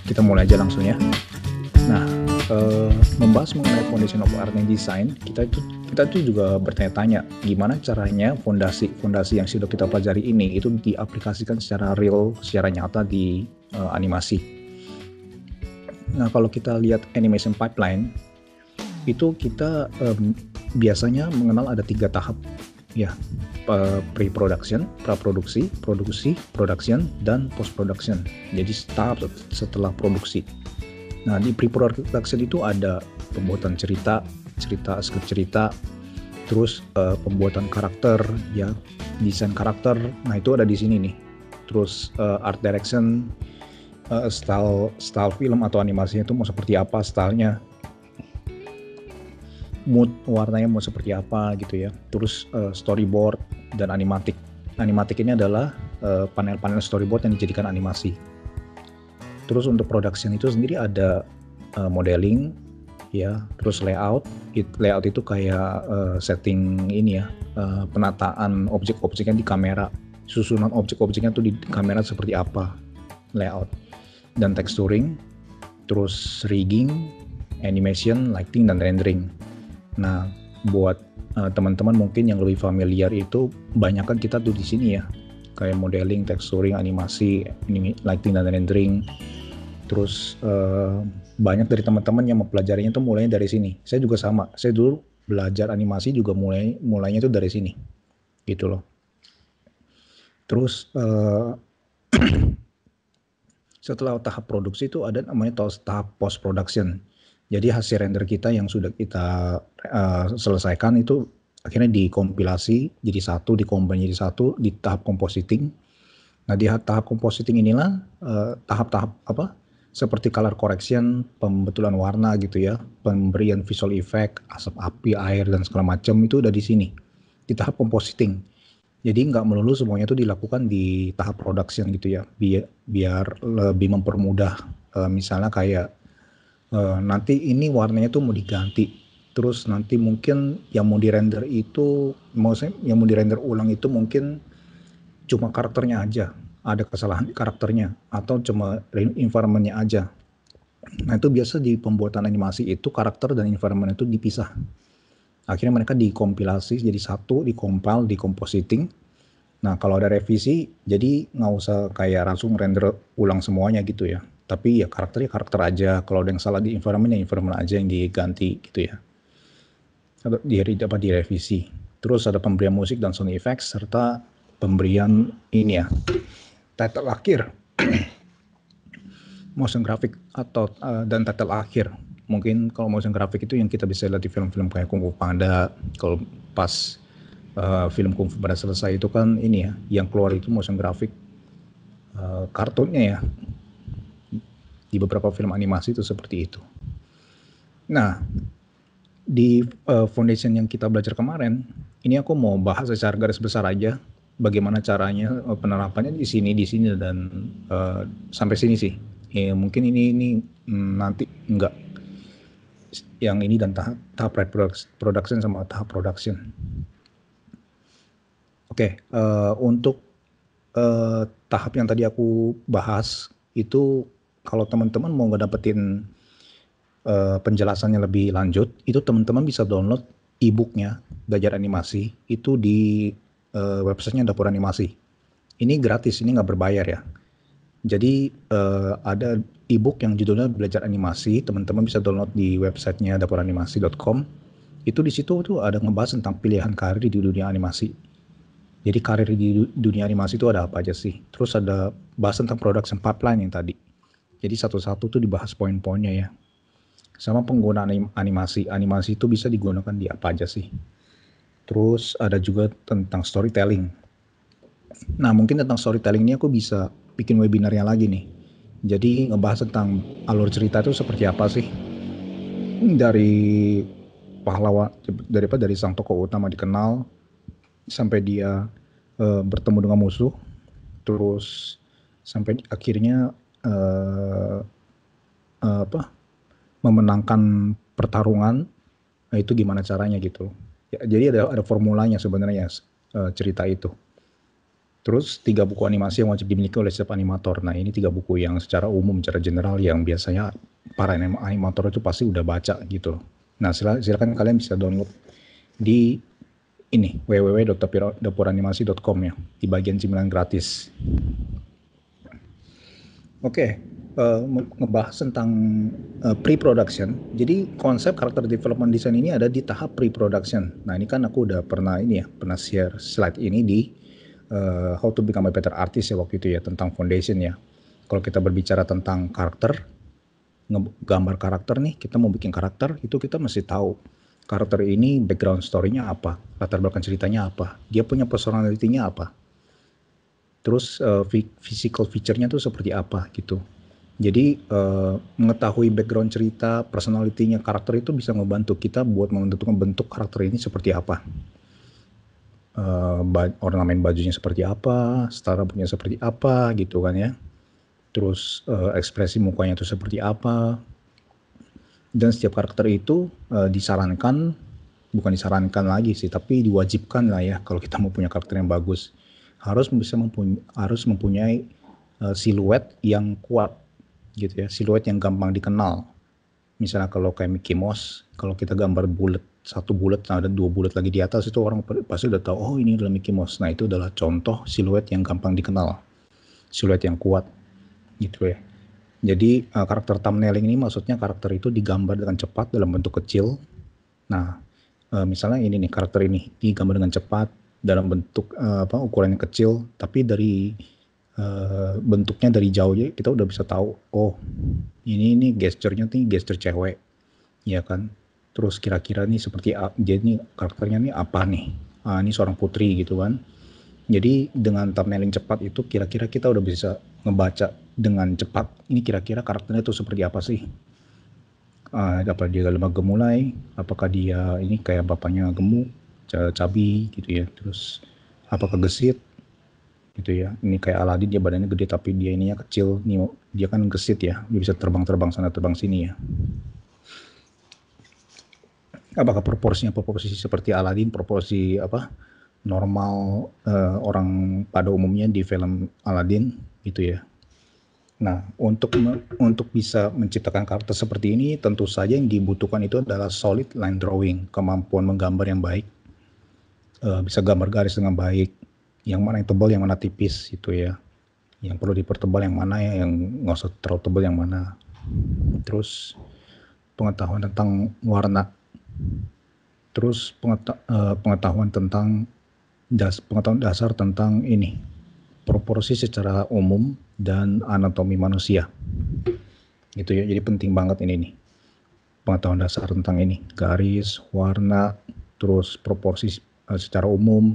kita mulai aja langsung ya. Nah, membahas mengenai foundation of art and design, kita tuh juga bertanya-tanya gimana caranya fondasi yang sudah kita pelajari ini itu diaplikasikan secara real, secara nyata di animasi. Nah, kalau kita lihat animation pipeline, itu kita biasanya mengenal ada 3 tahap ya, pre-production, praproduksi, produksi, production, dan post-production. Jadi tahap setelah produksi. Nah, di pre-production itu ada pembuatan cerita, skrip cerita, terus pembuatan karakter, ya, desain karakter. Nah, itu ada di sini nih. Terus art direction, style film atau animasinya itu mau seperti apa stylenya, mood warnanya mau seperti apa gitu ya. Terus storyboard dan animatic. Animatic ini adalah panel-panel storyboard yang dijadikan animasi. Terus untuk production itu sendiri ada modeling ya, terus layout. Layout itu kayak setting ini ya, penataan objek-objeknya di kamera, susunan objek-objeknya tuh di kamera seperti apa, layout. Dan texturing, terus rigging, animation, lighting, dan rendering. Nah, buat teman-teman mungkin yang lebih familiar itu banyak kan kita tuh di sini ya, kayak modeling, texturing, animasi, lighting, dan rendering. Terus banyak dari teman-teman yang mempelajarinya tuh mulainya dari sini. Saya juga sama. Saya dulu belajar animasi juga mulainya tuh dari sini, gitu loh. Terus setelah tahap produksi itu ada namanya tahap post production. Jadi hasil render kita yang sudah kita selesaikan itu akhirnya dikompilasi jadi satu, dikombin jadi satu di tahap compositing. Nah, di tahap compositing inilah tahap-tahap seperti color correction, pembetulan warna gitu ya, pemberian visual effect, asap api, air, dan segala macam itu udah di sini, di tahap compositing. Jadi nggak melulu semuanya itu dilakukan di tahap production gitu ya, biar lebih mempermudah. Misalnya kayak nanti ini warnanya tuh mau diganti, terus nanti mungkin yang mau dirender itu, yang mau dirender ulang itu mungkin cuma karakternya aja, ada kesalahan di karakternya, atau cuma environment-nya aja. Nah, itu biasa di pembuatan animasi itu karakter dan environment itu dipisah. Akhirnya mereka dikompilasi jadi satu, dikompil, dikompositing. Nah, kalau ada revisi, jadi nggak usah kayak langsung render ulang semuanya gitu ya. Tapi ya karakternya karakter aja. Kalau ada yang salah di environment, ya environment aja yang diganti gitu ya. Atau dapat direvisi. Terus ada pemberian musik dan sound effects, serta pemberian ini ya, title akhir, motion graphic atau dan title akhir. Mungkin kalau motion graphic itu yang kita bisa lihat di film-film kayak Kung Fu Panda. Kalau pas film Kung Fu Panda selesai itu kan ini ya, yang keluar itu motion graphic kartunnya ya. Di beberapa film animasi itu seperti itu. Nah, di foundation yang kita belajar kemarin, ini aku mau bahas secara garis besar aja bagaimana caranya penerapannya di sini dan sampai sini sih. Ya, mungkin ini nanti enggak yang ini dan tahap production sama tahap production. Oke, untuk tahap yang tadi aku bahas itu, kalau teman-teman mau ngedapetin penjelasannya lebih lanjut, itu teman-teman bisa download e-booknya belajar animasi itu di websitenya Dapur Animasi. Ini gratis, ini nggak berbayar ya. Jadi ada e-book yang judulnya Belajar Animasi, teman-teman bisa download di websitenya dapuranimasi.com. Itu di situ tuh ada ngebahas tentang pilihan karir di dunia animasi. Jadi karir di dunia animasi itu ada apa aja sih? Terus ada bahas tentang production pipeline yang tadi. Jadi satu-satu tuh dibahas poin-poinnya ya. Sama penggunaan animasi. Animasi itu bisa digunakan di apa aja sih? Terus ada juga tentang storytelling. Nah, mungkin tentang storytelling ini aku bisa bikin webinarnya lagi nih. Jadi ngebahas tentang alur cerita itu seperti apa sih? Dari pahlawan, dari sang tokoh utama dikenal sampai dia bertemu dengan musuh, terus sampai akhirnya memenangkan pertarungan. Nah, itu gimana caranya gitu ya, jadi ada formulanya sebenarnya cerita itu. Terus 3 buku animasi yang wajib dimiliki oleh setiap animator. Nah, ini 3 buku yang secara umum, secara general yang biasanya para animator itu pasti udah baca gitu. Nah, silakan kalian bisa download di ini www.dapuranimasi.com ya, di bagian cemilan gratis. Oke, ngebahas tentang pre-production. Jadi konsep karakter development design ini ada di tahap pre-production. Nah, ini kan aku udah pernah share slide ini di How to Become a Better Artist ya waktu itu ya, tentang foundation ya. Kalau kita berbicara tentang karakter, gambar karakter nih, kita mau bikin karakter, itu kita mesti tahu karakter ini background story-nya apa, latar belakang ceritanya apa, dia punya personality-nya apa, terus physical feature-nya tuh seperti apa gitu. Jadi mengetahui background cerita, personality-nya karakter itu bisa membantu kita buat menentukan bentuk karakter ini seperti apa. Ornamen bajunya seperti apa, style rambutnya seperti apa gitu kan ya. Terus ekspresi mukanya itu seperti apa. Dan setiap karakter itu disarankan, bukan disarankan lagi sih, tapi diwajibkan lah ya kalau kita mau punya karakter yang bagus. Harus mempunyai siluet yang kuat gitu ya, siluet yang gampang dikenal. Misalnya kalau kayak Mickey Mouse, kalau kita gambar bulat, satu bulat, nah ada 2 bulat lagi di atas, itu orang pasti udah tahu, oh ini adalah Mickey Mouse. Nah, itu adalah contoh siluet yang gampang dikenal, siluet yang kuat gitu ya. Jadi karakter thumbnailing ini maksudnya karakter itu digambar dengan cepat dalam bentuk kecil. Nah, misalnya ini nih, karakter ini digambar dengan cepat dalam bentuk ukurannya kecil, tapi dari bentuknya dari jauh aja kita udah bisa tahu, oh ini gesturnya nih gestur cewek, ya kan. Terus kira-kira nih seperti jadi nih karakternya nih apa nih, ini seorang putri gitu kan. Jadi dengan thumbnailing cepat itu kira-kira kita udah bisa ngebaca dengan cepat ini kira-kira karakternya itu seperti apa sih. Apakah dia lemah gemulai, apakah dia ini kayak bapaknya gemuk, cabi gitu ya, terus apakah gesit gitu ya. Ini kayak Aladin, dia badannya gede tapi dia ininya kecil, nih dia kan gesit ya, dia bisa terbang-terbang sana terbang sini ya. Apakah proporsi seperti Aladin, proporsi normal orang pada umumnya di film Aladin gitu ya. Nah, untuk bisa menciptakan karakter seperti ini, tentu saja yang dibutuhkan itu adalah solid line drawing, kemampuan menggambar yang baik, bisa gambar garis dengan baik, yang mana yang tebal, yang mana tipis gitu ya, yang perlu dipertebal yang mana ya, yang nggak usah terlalu tebal yang mana. Terus pengetahuan tentang warna, terus pengetahuan tentang pengetahuan dasar tentang ini, proporsi secara umum dan anatomi manusia gitu ya. Jadi penting banget ini nih, pengetahuan dasar tentang ini, garis, warna, terus proporsi secara umum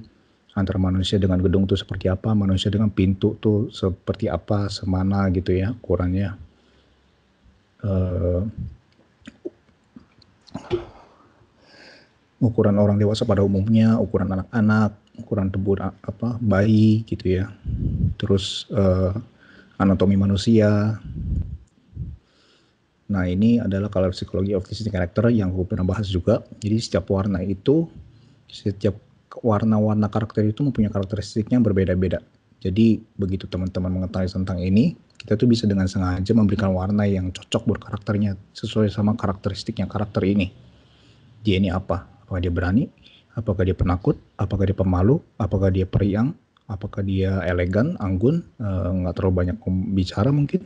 antara manusia dengan gedung tuh seperti apa, manusia dengan pintu tuh seperti apa, semana gitu ya ukurannya. Ukuran orang dewasa pada umumnya, ukuran anak-anak, ukuran tubuh bayi gitu ya. Terus anatomi manusia. Nah, ini adalah color psychology of this character yang aku pernah bahas juga. Jadi setiap warna-warna karakter itu mempunyai karakteristiknya berbeda-beda. Jadi begitu teman-teman mengetahui tentang ini, kita tuh bisa dengan sengaja memberikan warna yang cocok buat karakternya sesuai sama karakteristiknya karakter ini. Dia ini apa? Apakah dia berani? Apakah dia penakut? Apakah dia pemalu? Apakah dia periang? Apakah dia elegan, anggun, nggak terlalu banyak bicara mungkin,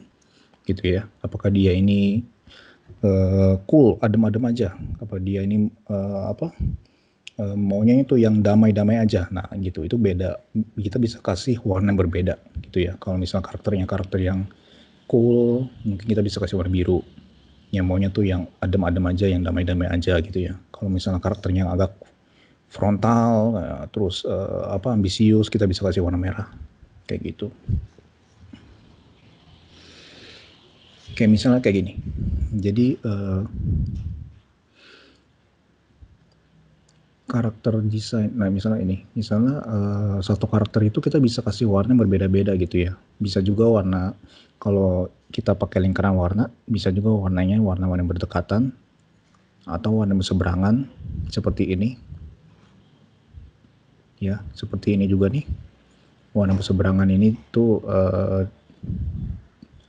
gitu ya? Apakah dia ini cool, adem-adem aja? Apa dia ini maunya itu yang damai-damai aja? Nah, gitu. Itu beda. Kita bisa kasih warna yang berbeda, gitu ya. Kalau misalnya karakter yang cool, mungkin kita bisa kasih warna biru. Yang maunya tuh yang adem-adem aja, yang damai-damai aja gitu ya. Kalau misalnya karakternya yang agak frontal, terus ambisius, kita bisa kasih warna merah, kayak gitu. Kayak misalnya kayak gini. Jadi karakter desain, nah misalnya satu karakter itu kita bisa kasih warna yang berbeda-beda gitu ya. Bisa juga warna, kalau kita pakai lingkaran warna, bisa juga warnanya warna-warna yang berdekatan atau warna berseberangan seperti ini ya, seperti ini juga nih, warna berseberangan ini tuh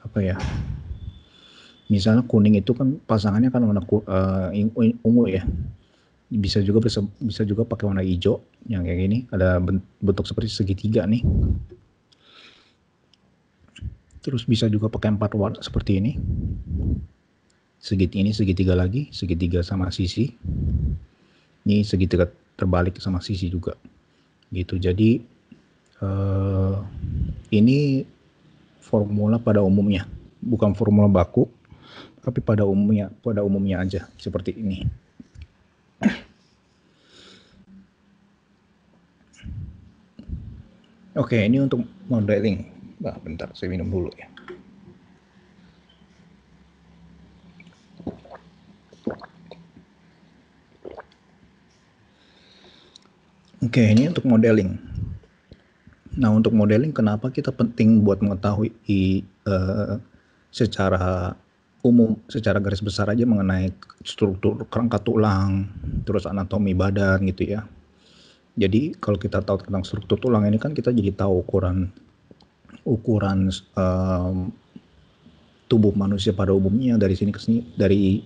apa ya? Misalnya kuning itu kan pasangannya kan warna ungu ya. Bisa juga pakai warna hijau yang kayak gini, ada bentuk seperti segitiga nih. Terus bisa juga pakai 4 warna seperti ini. Segitiga lagi, segitiga sama sisi. Ini segitiga terbalik sama sisi juga. Gitu. Jadi ini formula pada umumnya, bukan formula baku, tapi pada umumnya aja seperti ini. Oke, ini untuk modeling. Bentar, saya minum dulu ya. Oke, ini untuk modeling. Nah, untuk modeling kenapa kita penting buat mengetahui secara umum, secara garis besar aja mengenai struktur kerangka tulang, terus anatomi badan gitu ya. Jadi kalau kita tahu tentang struktur tulang ini kan kita jadi tahu ukuran tubuh manusia pada umumnya dari sini ke sini, dari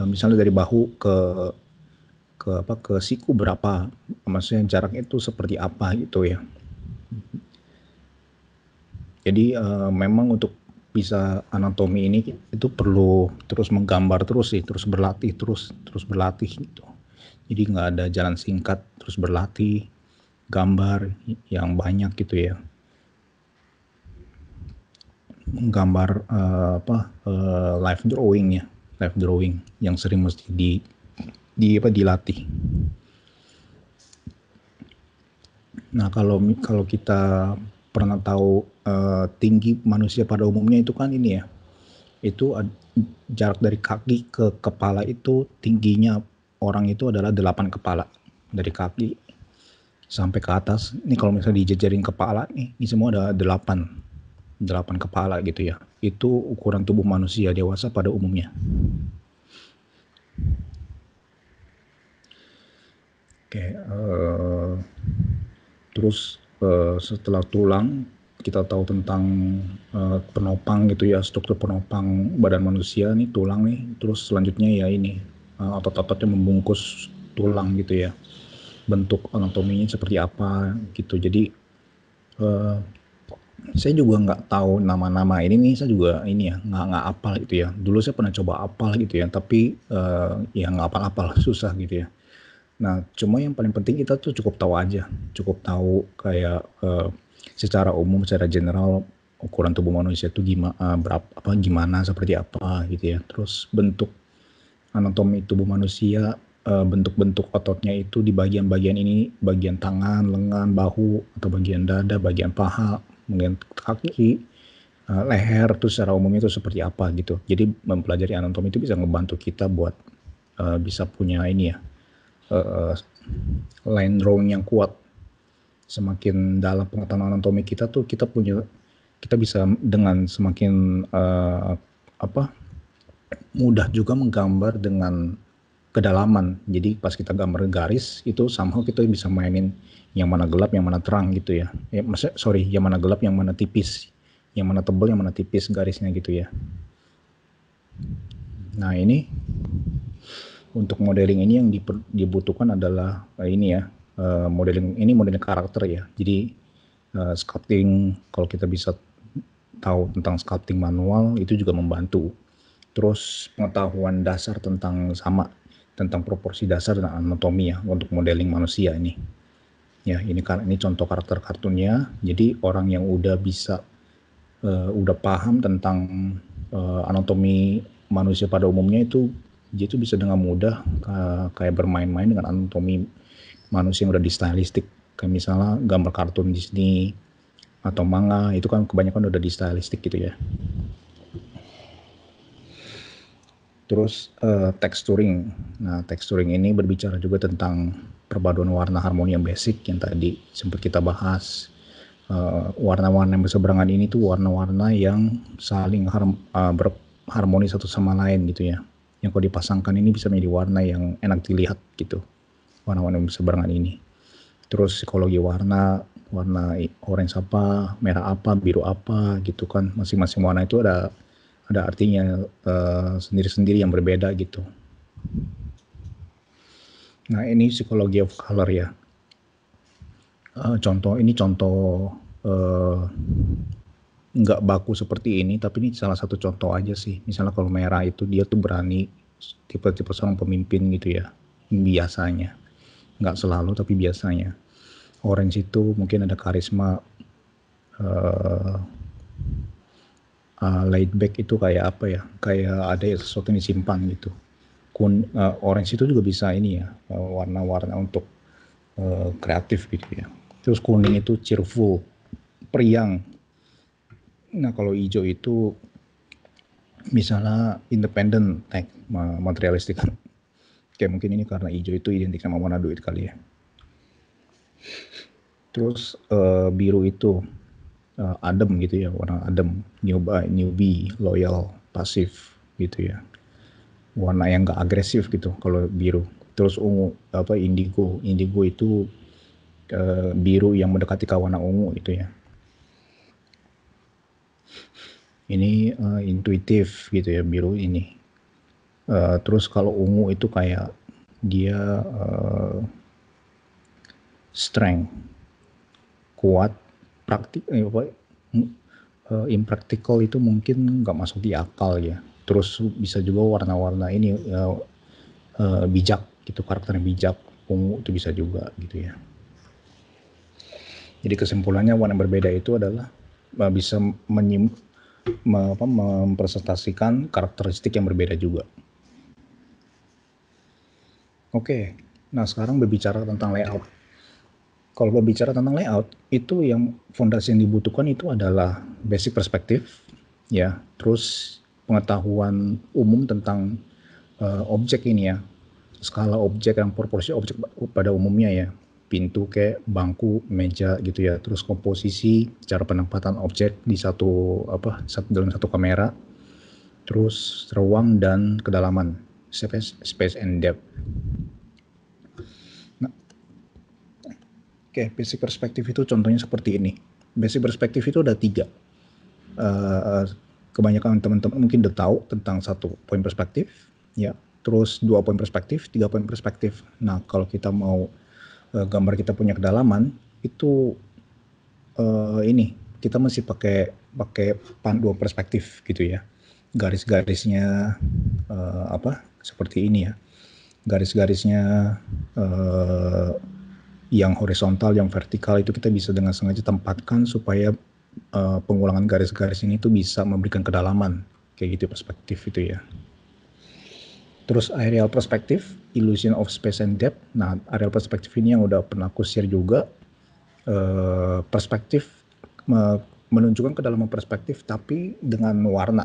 misalnya dari bahu ke siku berapa, maksudnya jarak itu seperti apa gitu ya. Jadi memang untuk bisa anatomi ini itu perlu terus menggambar terus berlatih gitu. Jadi nggak ada jalan singkat, terus berlatih gambar yang banyak gitu ya. Menggambar live drawing yang sering mesti dilatih. Nah, kalau kita pernah tahu tinggi manusia pada umumnya itu kan ini ya, itu jarak dari kaki ke kepala itu tingginya orang itu adalah 8 kepala dari kaki sampai ke atas. Ini kalau misalnya dijejerin kepala nih, ini semua ada 8 kepala gitu ya. Itu ukuran tubuh manusia dewasa pada umumnya. Oke, terus setelah tulang kita tahu tentang penopang gitu ya, struktur penopang badan manusia nih tulang nih. Terus selanjutnya ya ini otot-ototnya membungkus tulang gitu ya, bentuk anatominya seperti apa gitu. Jadi saya juga nggak tahu nama-nama ini nih, saya juga ini ya nggak apal gitu ya. Dulu saya pernah coba apal gitu ya, tapi ya nggak apal-apal, susah gitu ya. Nah, cuma yang paling penting kita tuh cukup tahu kayak secara umum, secara general ukuran tubuh manusia itu gimana, seperti apa gitu ya. Terus bentuk anatomi tubuh manusia, bentuk-bentuk ototnya itu di bagian-bagian ini, bagian tangan, lengan, bahu, atau bagian dada, bagian paha, bagian kaki, leher, terus secara umumnya itu seperti apa gitu. Jadi mempelajari anatomi itu bisa ngebantu kita buat bisa punya ini ya, line drawing yang kuat. Semakin dalam pengetahuan anatomi kita tuh kita bisa dengan semakin mudah juga menggambar dengan kedalaman. Jadi pas kita gambar garis itu somehow kita bisa mainin yang mana gelap, yang mana terang gitu ya. Yang mana gelap, yang mana tipis, yang mana tebal, yang mana tipis garisnya gitu ya. Nah, ini untuk modeling ini yang dibutuhkan adalah ini ya, modeling karakter ya. Jadi sculpting, kalau kita bisa tahu tentang sculpting manual itu juga membantu. Terus pengetahuan dasar tentang proporsi dasar dan anatomi ya untuk modeling manusia ini. Ya, ini contoh karakter kartunnya. Jadi orang yang udah paham tentang anatomi manusia pada umumnya itu dia itu bisa dengan mudah kayak bermain-main dengan anatomi manusia yang udah di stylistik. Kayak misalnya gambar kartun Disney atau manga itu kan kebanyakan udah di stylistik gitu ya. Terus texturing. Nah, texturing ini berbicara juga tentang perpaduan warna harmoni yang basic yang tadi sempat kita bahas. Warna-warna yang berseberangan ini tuh warna-warna yang saling berharmoni satu sama lain gitu ya. Yang kalau dipasangkan ini bisa menjadi warna yang enak dilihat gitu. Warna-warna yang berseberangan ini. Terus psikologi warna warna orange apa, merah apa, biru apa gitu kan. Masing-masing warna itu ada artinya sendiri-sendiri yang berbeda gitu. Nah ini psikologi of color ya. Contoh nggak baku seperti ini, tapi ini salah satu contoh aja sih. Misalnya kalau merah itu dia tuh berani, tipe-tipe seorang pemimpin gitu ya, biasanya. Nggak selalu tapi biasanya. Orange itu mungkin ada karisma, laid back itu kayak apa ya, kayak ada sesuatu yang disimpan gitu. Orange itu juga bisa ini ya, warna-warna untuk kreatif gitu ya. Terus kuning itu cheerful, periang. Nah kalau hijau itu misalnya independent, materialistik. Kayak mungkin ini karena hijau itu identik sama warna duit kali ya. Terus biru itu adem gitu ya, warna adem, newbie, loyal, pasif gitu ya. Warna yang gak agresif gitu kalau biru. Terus ungu indigo itu biru yang mendekati ke warna ungu gitu ya. Ini intuitif gitu ya biru ini. Terus kalau ungu itu kayak dia strength, kuat, impractical itu mungkin nggak masuk di akal ya. Terus bisa juga warna-warna ini bijak gitu, karakternya bijak, ungu itu bisa juga gitu ya. Jadi kesimpulannya warna berbeda itu adalah bisa mempresentasikan karakteristik yang berbeda juga. Oke, nah sekarang berbicara tentang layout. Kalau berbicara tentang layout, itu yang fondasi yang dibutuhkan itu adalah basic perspektif, ya, terus pengetahuan umum tentang objek ini ya, skala objek dan proporsi objek pada umumnya ya, pintu kayak bangku, meja gitu ya, terus komposisi, cara penempatan objek di dalam satu kamera, terus ruang dan kedalaman, space and depth. Oke, basic perspektif itu contohnya seperti ini. Basic perspektif itu ada 3. Kebanyakan teman-teman mungkin udah tahu tentang 1 poin perspektif, ya. Terus 2 poin perspektif, 3 poin perspektif. Nah, kalau kita mau gambar kita punya kedalaman, itu ini kita mesti pakai panduan perspektif gitu ya. Garis-garisnya seperti ini ya. Garis-garisnya yang horizontal, yang vertikal itu kita bisa dengan sengaja tempatkan supaya pengulangan garis-garis ini tuh bisa memberikan kedalaman kayak gitu perspektif itu ya. Terus aerial perspektif, illusion of space and depth. Nah, aerial perspektif ini yang udah pernah aku share juga. Perspektif menunjukkan kedalaman perspektif tapi dengan warna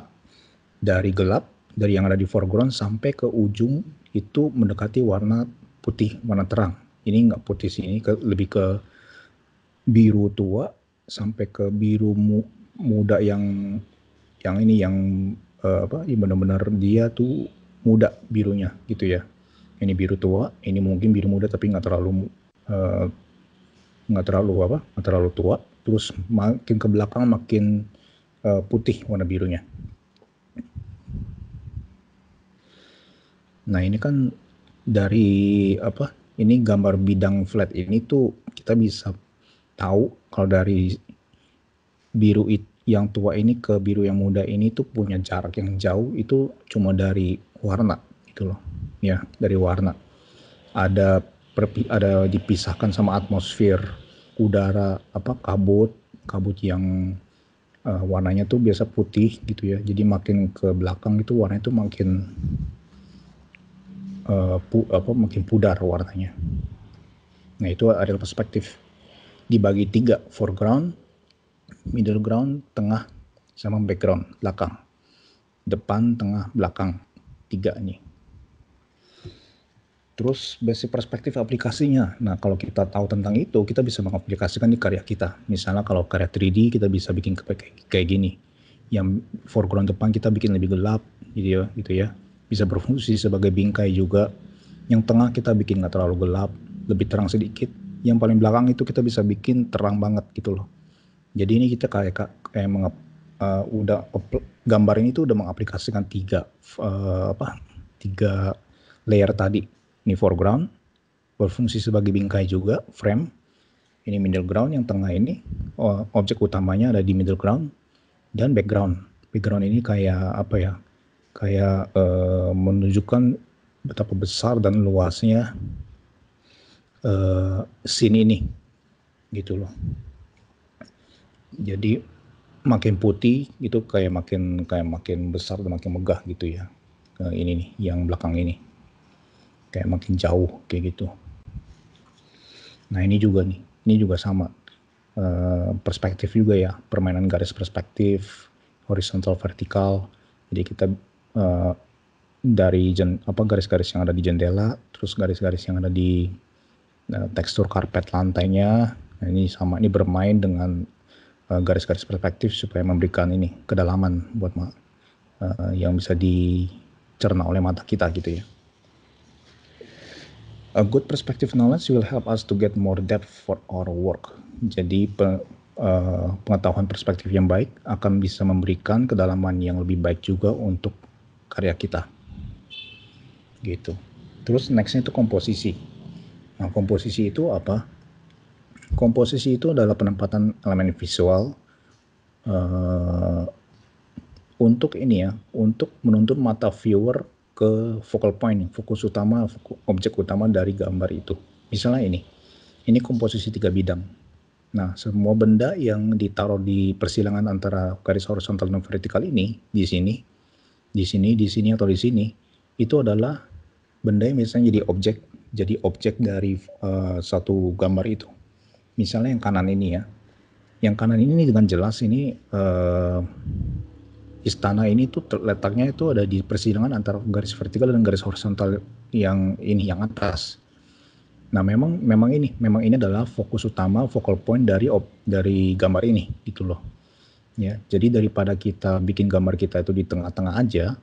dari gelap, dari yang ada di foreground sampai ke ujung itu mendekati warna putih, warna terang. Ini nggak putih sih, ini lebih ke biru tua sampai ke biru muda yang benar-benar dia tuh muda birunya gitu ya. Ini biru tua, ini mungkin biru muda tapi nggak terlalu tua. Terus makin ke belakang makin putih warna birunya. Nah ini kan dari ini gambar bidang flat ini tuh kita bisa tahu kalau dari biru yang tua ini ke biru yang muda ini tuh punya jarak yang jauh itu cuma dari warna gitu loh ya, dari warna. Ada dipisahkan sama atmosfer udara kabut yang warnanya tuh biasa putih gitu ya, jadi makin ke belakang itu warnanya tuh makin makin pudar warnanya. Nah itu adalah perspektif dibagi 3, foreground, middle ground, tengah, sama background, belakang. Depan, tengah, belakang, 3 nih. Terus basic perspektif aplikasinya. Nah kalau kita tahu tentang itu, kita bisa mengaplikasikan di karya kita. Misalnya kalau karya 3D kita bisa bikin kayak gini. Yang foreground depan kita bikin lebih gelap gitu ya. Bisa berfungsi sebagai bingkai juga. Yang tengah kita bikin nggak terlalu gelap, lebih terang sedikit. yang paling belakang itu kita bisa bikin terang banget gitu loh. Jadi ini kita kayak gambar ini tuh udah mengaplikasikan tiga layer tadi. Ini foreground, berfungsi sebagai bingkai juga, frame. Ini middle ground, yang tengah ini objek utamanya ada di middle ground, dan background. Background ini kayak apa ya? Kayak menunjukkan betapa besar dan luasnya scene ini, gitu loh. Jadi makin putih itu kayak makin besar dan makin megah gitu ya. Ini nih, yang belakang ini kayak makin jauh kayak gitu. Nah ini juga sama. Perspektif juga ya, permainan garis perspektif, horizontal, vertikal. Jadi kita dari garis-garis yang ada di jendela, terus garis-garis yang ada di tekstur karpet lantainya. Nah, ini bermain dengan garis-garis perspektif supaya memberikan ini kedalaman buat yang bisa dicerna oleh mata kita gitu ya. A good perspective knowledge will help us to get more depth for our work. Jadi pengetahuan perspektif yang baik akan bisa memberikan kedalaman yang lebih baik juga untuk karya kita. Gitu. Terus nextnya itu komposisi. Nah, komposisi itu apa? Komposisi itu adalah penempatan elemen visual untuk menuntun mata viewer ke focal point, objek utama dari gambar itu. Misalnya ini komposisi 3 bidang. Nah, semua benda yang ditaruh di persilangan antara garis horizontal dan vertikal ini, di sini, atau di sini, itu adalah benda yang misalnya jadi objek dari satu gambar itu. Misalnya yang kanan ini ya. Yang kanan ini dengan jelas ini istana ini tuh letaknya itu ada di persilangan antara garis vertikal dan garis horizontal yang atas. Nah, memang ini adalah fokus utama, focal point dari gambar ini gitu loh. Ya, jadi daripada kita bikin gambar kita itu di tengah-tengah aja,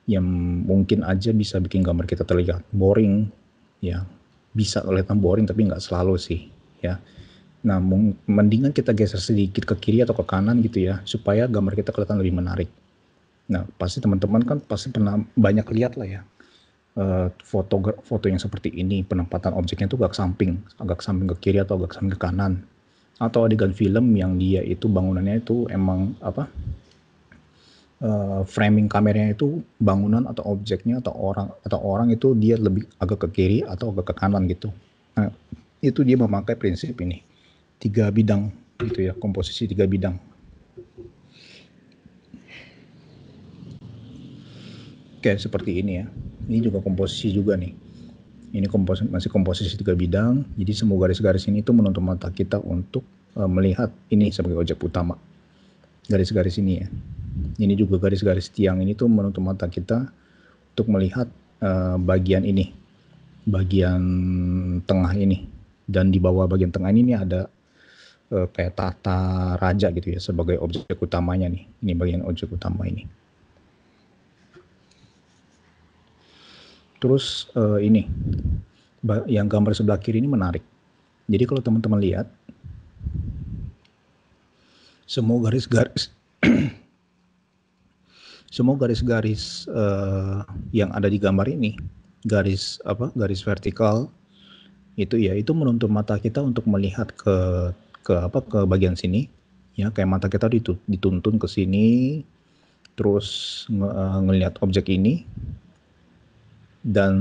yang mungkin aja bisa bikin gambar kita terlihat boring, ya. Bisa kelihatan boring tapi nggak selalu sih, ya. Nah, mendingan kita geser sedikit ke kiri atau ke kanan gitu ya, supaya gambar kita kelihatan lebih menarik. Nah, pasti teman-teman kan pasti pernah banyak lihat lah ya, foto yang seperti ini, penempatan objeknya itu agak samping ke kiri atau agak samping ke kanan. Atau adegan film yang dia itu bangunannya itu emang framing kameranya itu bangunan atau objeknya atau orang itu dia lebih agak ke kiri atau agak ke kanan gitu. Nah, itu dia memakai prinsip ini. 3 bidang gitu ya, komposisi 3 bidang. Kayak seperti ini ya. Ini juga komposisi juga nih. Ini masih komposisi 3 bidang. Jadi semua garis-garis ini tuh menuntun mata kita untuk melihat ini sebagai objek utama. Garis-garis ini ya. Ini juga garis-garis tiang ini tuh menuntun mata kita untuk melihat bagian ini. Bagian tengah ini. Dan di bawah bagian tengah ini ada kayak tata raja gitu ya sebagai objek utamanya nih. Ini bagian objek utama ini. Terus ini yang gambar sebelah kiri ini menarik. Jadi kalau teman-teman lihat semua garis-garis yang ada di gambar ini, garis vertikal itu menuntun mata kita untuk melihat ke bagian sini ya, kayak mata kita dituntun ke sini, terus ngelihat objek ini. Dan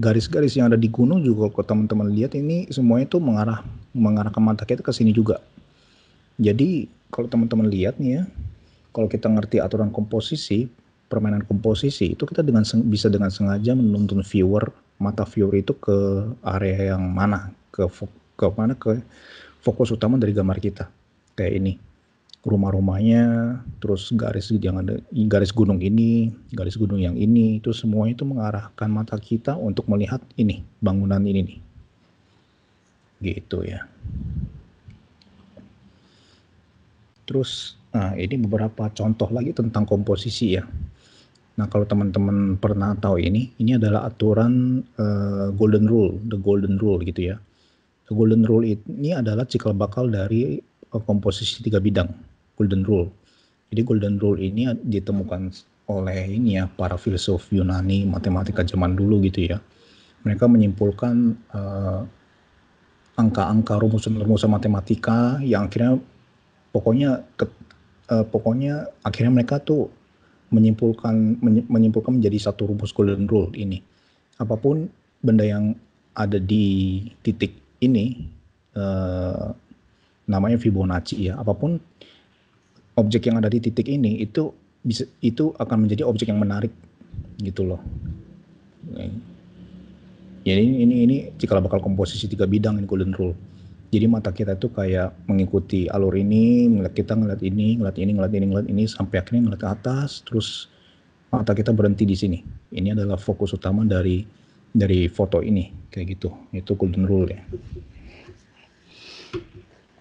garis-garis yang ada di gunung juga kalau teman-teman lihat ini semuanya itu mengarahkan mata kita ke sini juga. Jadi kalau teman-teman lihat nih ya, kalau kita ngerti aturan komposisi, permainan komposisi itu kita bisa dengan sengaja menuntun mata viewer itu ke area yang mana, ke fokus utama dari gambar kita. Kayak ini. Rumah-rumahnya, terus garis gunung ini, garis gunung yang ini, itu semuanya itu mengarahkan mata kita untuk melihat ini, bangunan ini nih. Gitu ya. Terus, ini beberapa contoh lagi tentang komposisi ya. Nah, kalau teman-teman pernah tahu ini adalah aturan the golden rule gitu ya. Golden rule ini adalah cikal bakal dari komposisi 3 bidang, golden rule. Jadi golden rule ini ditemukan oleh ini ya, para filsuf Yunani, matematika zaman dulu gitu ya. Mereka menyimpulkan angka-angka rumusan-rumusan matematika yang akhirnya pokoknya akhirnya mereka tuh menyimpulkan menjadi satu rumus golden rule ini. Apapun benda yang ada di titik ini namanya Fibonacci ya. Apapun objek yang ada di titik ini itu akan menjadi objek yang menarik gitu loh. Jadi ini cikal bakal komposisi 3 bidang ini golden rule. Jadi mata kita itu kayak mengikuti alur ini, ngeliat ini sampai akhirnya ngeliat ke atas, terus mata kita berhenti di sini. Ini adalah fokus utama dari foto ini, kayak gitu. Itu golden rule ya.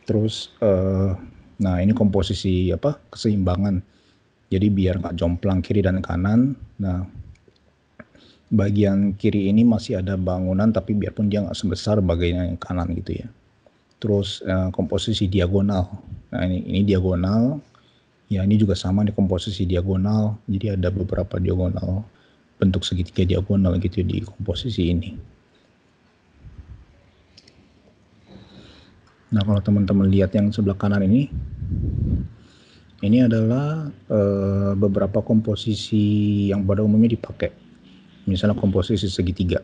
Terus, nah ini komposisi keseimbangan. Jadi biar nggak jomplang kiri dan kanan. Nah, bagian kiri ini masih ada bangunan, tapi biarpun dia nggak sebesar bagian yang kanan gitu ya. Terus komposisi diagonal. Nah ini diagonal. Ya ini juga sama nih komposisi diagonal. Jadi ada beberapa diagonal, bentuk segitiga diagonal gitu di komposisi ini. Nah kalau teman-teman lihat yang sebelah kanan ini adalah beberapa komposisi yang pada umumnya dipakai. Misalnya komposisi segitiga.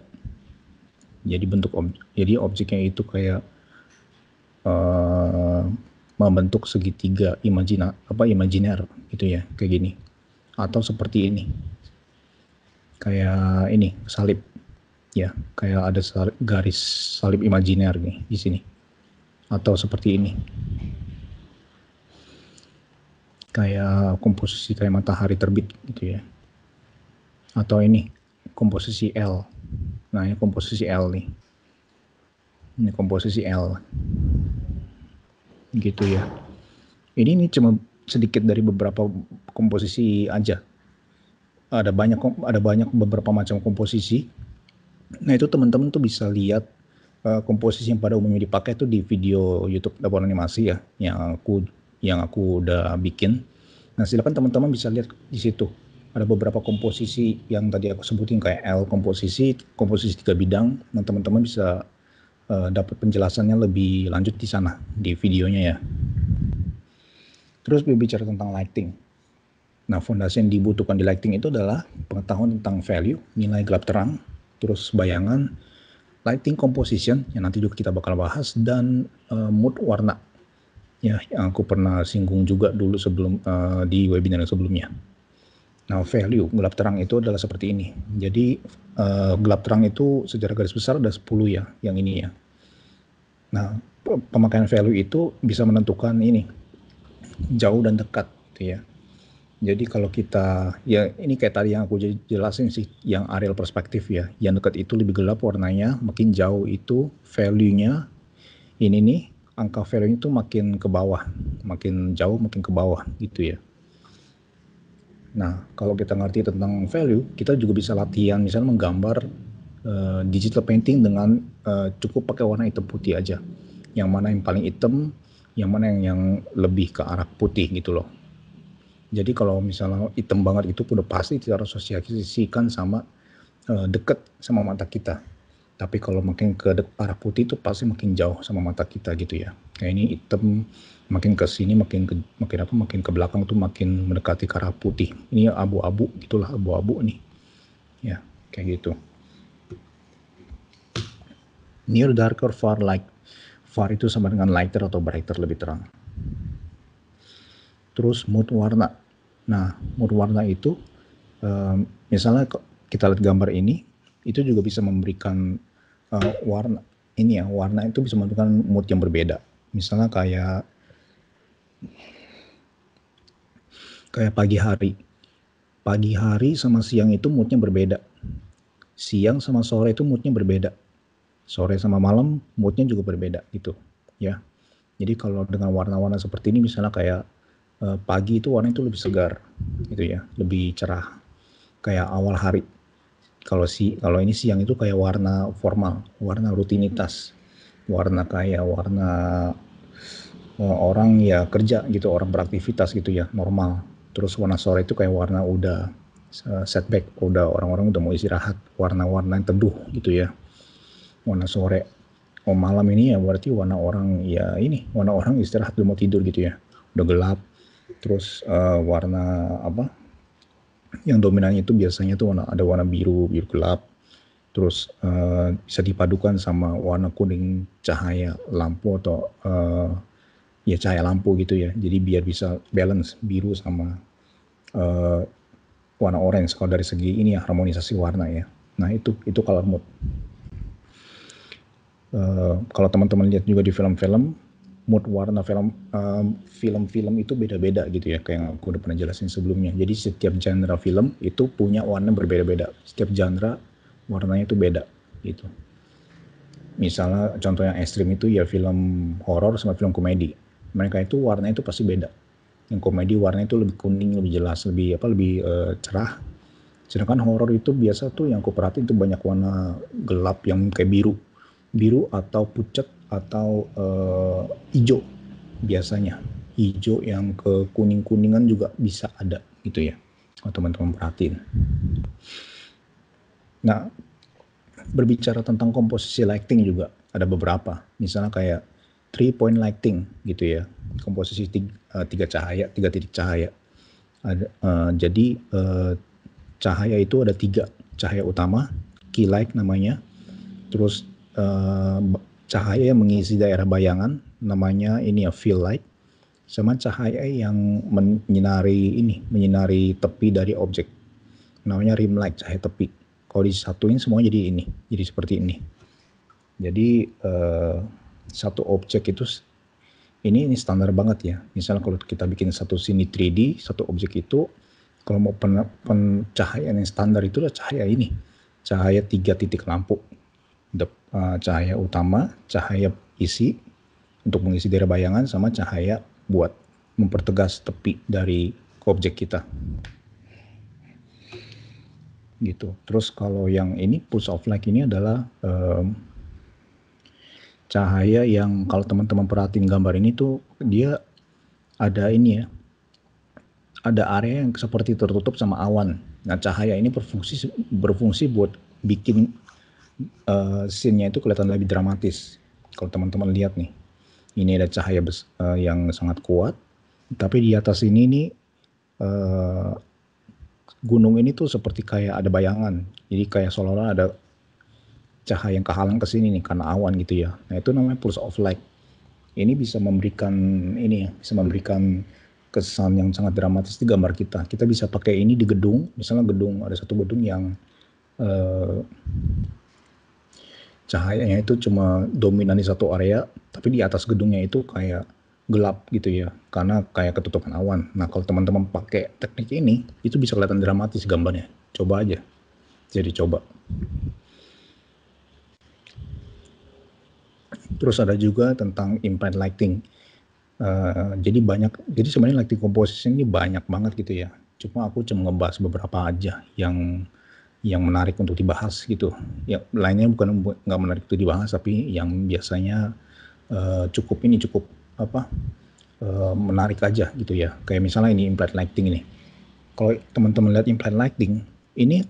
Jadi jadi objeknya itu kayak membentuk segitiga imajiner gitu ya, kayak gini. Atau seperti ini. Kayak ini, salib. Ya, kayak ada garis salib imajiner nih di sini. Atau seperti ini. Kayak komposisi kayak matahari terbit gitu ya. Atau ini komposisi L. Nah, ini komposisi L nih. Ini komposisi L. Gitu ya. Ini cuma sedikit dari beberapa komposisi aja. Ada banyak beberapa macam komposisi. Nah, itu teman-teman tuh bisa lihat komposisi yang pada umumnya dipakai itu di video YouTube dapur animasi ya, yang aku udah bikin. Nah, silakan teman-teman bisa lihat di situ. Ada beberapa komposisi yang tadi aku sebutin kayak L komposisi 3 bidang. Nah, teman-teman bisa dapat penjelasannya lebih lanjut di sana, di videonya ya. Terus berbicara tentang lighting. Nah, fondasi yang dibutuhkan di lighting itu adalah pengetahuan tentang value, nilai gelap terang, terus bayangan, lighting composition, yang nanti juga kita bakal bahas, dan mood warna. Ya, yang aku pernah singgung juga dulu sebelum di webinar sebelumnya. Nah, value, gelap terang itu adalah seperti ini. Jadi, gelap terang itu secara garis besar ada 10 ya, yang ini ya. Nah, pemakaian value itu bisa menentukan ini, jauh dan dekat gitu ya. Jadi kalau kita, ya ini kayak tadi yang aku jelasin sih, yang areal perspektif ya. Yang dekat itu lebih gelap warnanya, makin jauh itu value-nya, ini nih, angka value itu makin ke bawah. Makin jauh makin ke bawah gitu ya. Nah, kalau kita ngerti tentang value, kita juga bisa latihan misalnya menggambar digital painting dengan cukup pakai warna hitam putih aja. Yang mana yang paling hitam, yang mana yang lebih ke arah putih gitu loh. Jadi kalau misalnya hitam banget itu udah pasti kita asosiasikan sama deket sama mata kita. Tapi kalau makin ke arah putih itu pasti makin jauh sama mata kita gitu ya. Kayak ini hitam, makin ke sini makin ke belakang tuh makin mendekati ke arah putih. Ini abu-abu gitulah, abu-abu nih. Ya, kayak gitu. Near darker, far light. Far itu sama dengan lighter atau brighter, lebih terang. Terus mood warna. Nah, mood warna itu misalnya kita lihat gambar ini, itu juga bisa memberikan warna ini ya, warna itu bisa memberikan mood yang berbeda. Misalnya kayak pagi hari. Pagi hari sama siang itu moodnya berbeda. Siang sama sore itu moodnya berbeda. Sore sama malam moodnya juga berbeda gitu ya. Jadi kalau dengan warna-warna seperti ini misalnya kayak pagi itu warna itu lebih segar gitu ya, lebih cerah kayak awal hari. Kalau ini siang itu kayak warna formal, warna rutinitas. warna kayak warna orang ya kerja gitu, orang beraktivitas gitu ya, normal. Terus warna sore itu kayak warna udah setback, udah orang-orang udah mau istirahat, warna-warna yang teduh gitu ya, warna sore. Oh malam ini ya berarti warna orang ya ini, warna orang istirahat udah mau tidur gitu ya, udah gelap. Terus warna apa yang dominannya itu biasanya tuh ada warna biru, biru gelap. Terus bisa dipadukan sama warna kuning cahaya lampu atau ya cahaya lampu gitu ya. Jadi biar bisa balance biru sama uh, warna orange kalau dari segi ini ya, harmonisasi warna ya. Nah itu color mood. Kalau teman-teman lihat juga di film-film, mood warna film-film itu beda-beda gitu ya, kayak yang aku udah pernah jelasin sebelumnya. Jadi setiap genre film itu punya warna berbeda-beda. Setiap genre warnanya itu beda gitu. Misalnya contoh yang ekstrim itu ya film horor sama film komedi. Mereka itu warnanya itu pasti beda. Yang komedi warnanya itu lebih kuning, lebih jelas, lebih cerah. Sedangkan horor itu biasa tuh yang aku perhatiin tuh banyak warna gelap yang kayak biru. Biru atau pucat atau hijau biasanya. Hijau yang ke kuning-kuningan juga bisa ada gitu ya. Kalau teman-teman perhatiin. Nah, berbicara tentang komposisi lighting juga ada beberapa. Misalnya kayak 3-point lighting gitu ya. Komposisi tiga cahaya, 3 titik cahaya. Jadi cahaya itu ada 3 cahaya utama, key light namanya. Terus cahaya yang mengisi daerah bayangan namanya ini ya fill light. Sama cahaya yang menyinari tepi dari objek namanya rim light, cahaya tepi. Kalau disatuin semua jadi seperti ini. Jadi satu objek itu ini standar banget ya. Misalnya kalau kita bikin satu scene 3D, satu objek itu kalau mau pencahayaan yang standar itu adalah cahaya ini. Cahaya 3 titik lampu. Cahaya utama, cahaya isi untuk mengisi daerah bayangan, sama cahaya buat mempertegas tepi dari objek kita. Gitu. Terus kalau yang ini pulse of light ini adalah cahaya yang kalau teman-teman perhatiin gambar ini tuh dia ada ini ya, ada area yang seperti tertutup sama awan. Nah cahaya ini berfungsi buat bikin scene-nya itu kelihatan lebih dramatis. Kalau teman-teman lihat nih, ini ada cahaya yang sangat kuat, tapi di atas ini nih gunung ini tuh seperti kayak ada bayangan. Jadi kayak seolah-olah ada cahaya yang kehalang ke sini nih karena awan gitu ya. Nah itu namanya pulse of light. Ini bisa memberikan kesan yang sangat dramatis di gambar kita. Kita bisa pakai ini di gedung, misalnya ada satu gedung yang cahayanya itu cuma dominan di satu area, tapi di atas gedungnya itu kayak gelap gitu ya, karena kayak ketutupan awan. Nah kalau teman-teman pakai teknik ini, itu bisa kelihatan dramatis gambarnya. Coba aja, jadi coba. Terus ada juga tentang implied lighting. Jadi sebenarnya lighting composition ini banyak banget gitu ya. Cuma aku ngebahas beberapa aja yang menarik untuk dibahas gitu. Ya lainnya bukan nggak menarik untuk dibahas, tapi yang biasanya cukup menarik aja gitu ya. Kayak misalnya ini implied lighting ini. Kalau teman-teman lihat implied lighting, ini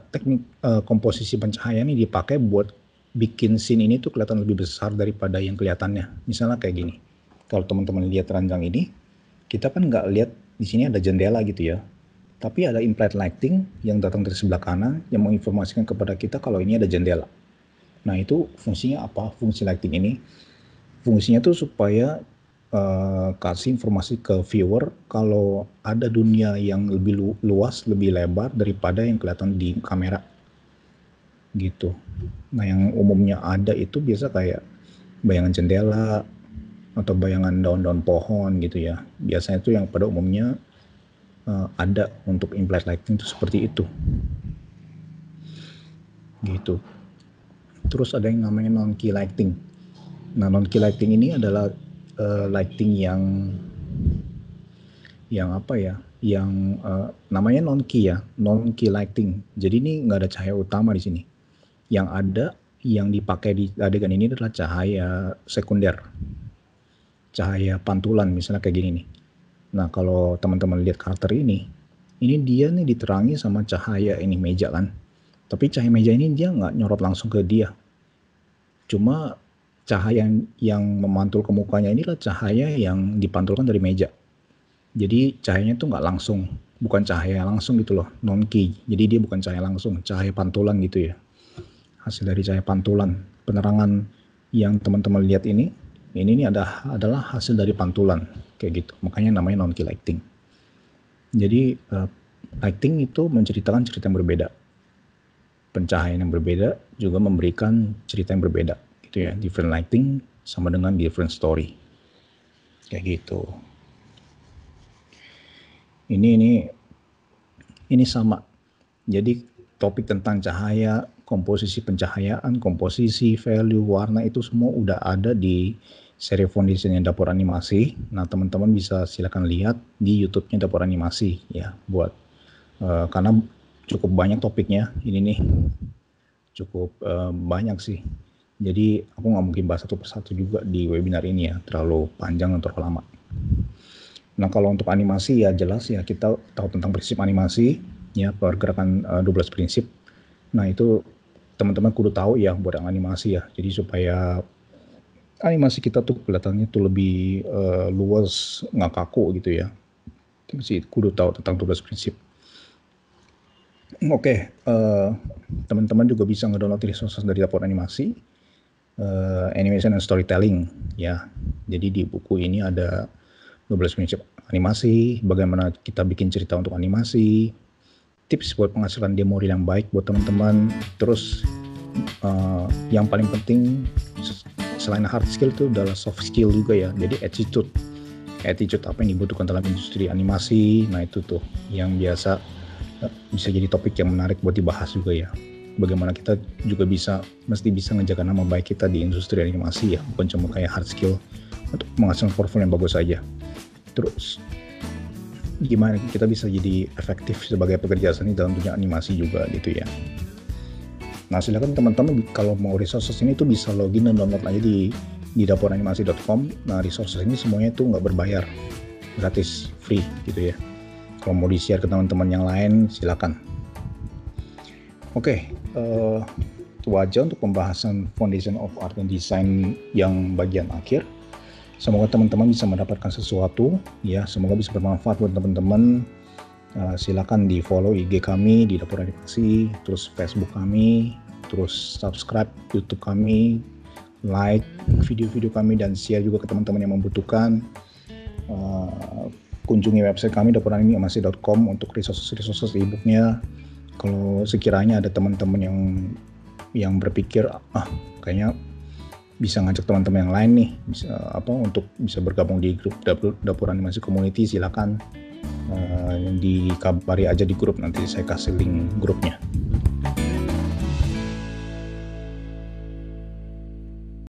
teknik komposisi pencahayaan ini dipakai buat bikin scene ini tuh kelihatan lebih besar daripada yang kelihatannya. Misalnya kayak gini. Kalau teman-teman lihat ranjang ini, kita kan nggak lihat di sini ada jendela gitu ya. Tapi ada implied lighting yang datang dari sebelah kanan yang menginformasikan kepada kita kalau ini ada jendela. Nah itu fungsinya apa? Fungsi lighting ini, fungsinya tuh supaya kasih informasi ke viewer kalau ada dunia yang lebih luas, lebih lebar daripada yang kelihatan di kamera. Gitu. Nah yang umumnya ada itu biasa kayak bayangan jendela atau bayangan daun-daun pohon gitu ya. Biasanya itu yang pada umumnya ada untuk implied lighting itu seperti itu. Gitu. Terus ada yang namanya non-key lighting. Nah non-key lighting ini adalah lighting yang apa ya? Yang namanya non-key ya, non-key lighting. Jadi ini nggak ada cahaya utama di sini. Yang ada yang dipakai di adegan ini adalah cahaya sekunder, cahaya pantulan misalnya kayak gini nih. Nah kalau teman-teman lihat karakter ini dia nih diterangi sama cahaya ini meja kan. Tapi cahaya meja ini dia nggak nyorot langsung ke dia. Cuma cahaya yang memantul ke mukanya inilah cahaya yang dipantulkan dari meja. Jadi cahayanya tuh nggak langsung, bukan cahaya langsung gitu loh, non-key. Jadi dia bukan cahaya langsung, cahaya pantulan gitu ya. Hasil dari cahaya pantulan. Penerangan yang teman-teman lihat ini adalah hasil dari pantulan kayak gitu. Makanya namanya non-key lighting. Jadi lighting itu menceritakan cerita yang berbeda. Pencahayaan yang berbeda juga memberikan cerita yang berbeda gitu ya. Different lighting sama dengan different story. Kayak gitu. Ini sama. Jadi topik tentang cahaya, komposisi pencahayaan, komposisi, value, warna itu semua udah ada di seri foundationnya Dapur Animasi. Nah teman-teman bisa silakan lihat di YouTube-nya Dapur Animasi ya, buat karena cukup banyak topiknya ini nih, cukup banyak sih. Jadi aku nggak mungkin bahas satu persatu juga di webinar ini ya, terlalu panjang dan terlalu lama. Nah kalau untuk animasi ya jelas ya kita tahu tentang prinsip animasi ya, pergerakan 12 prinsip. Nah itu teman-teman kudu tahu ya buat yang animasi ya. Jadi supaya animasi kita tuh kelihatannya tuh lebih luas, nggak kaku gitu ya. Mesti kudu tahu tentang 12 prinsip. Oke, teman-teman juga bisa ngedownload resources dari Dapur Animasi, Animation and Storytelling ya. Jadi di buku ini ada 12 prinsip animasi, bagaimana kita bikin cerita untuk animasi, tips buat penghasilan demo reel yang baik buat teman-teman. Terus yang paling penting selain hard skill itu adalah soft skill juga ya. Jadi attitude apa yang dibutuhkan dalam industri animasi. Nah itu tuh yang bisa jadi topik yang menarik buat dibahas juga ya. Bagaimana kita juga mesti bisa ngejaga nama baik kita di industri animasi ya, bukan cuma kayak hard skill untuk menghasilkan portfolio yang bagus saja. Terus gimana kita bisa jadi efektif sebagai pekerja seni dalam dunia animasi juga gitu ya. Nah silakan teman-teman kalau mau resources ini tuh bisa login dan download aja di dapuranimasi.com. Nah resources ini semuanya tuh nggak berbayar, gratis, free gitu ya. Kalau mau di-share ke teman-teman yang lain silakan. Oke, itu aja untuk pembahasan Foundation of Art and Design yang bagian akhir. Semoga teman-teman bisa mendapatkan sesuatu ya, semoga bisa bermanfaat buat teman-teman. Silakan di follow IG kami di Dapur Animasi, terus Facebook kami, terus subscribe YouTube kami, like video-video kami dan share juga ke teman-teman yang membutuhkan. Kunjungi website kami dapuranimasi.com untuk resources e-booknya. Kalau sekiranya ada teman-teman yang berpikir kayaknya bisa ngajak teman-teman yang lain nih untuk bisa bergabung di grup Dapur Animasi Community, silakan dikabari aja di grup, nanti saya kasih link grupnya.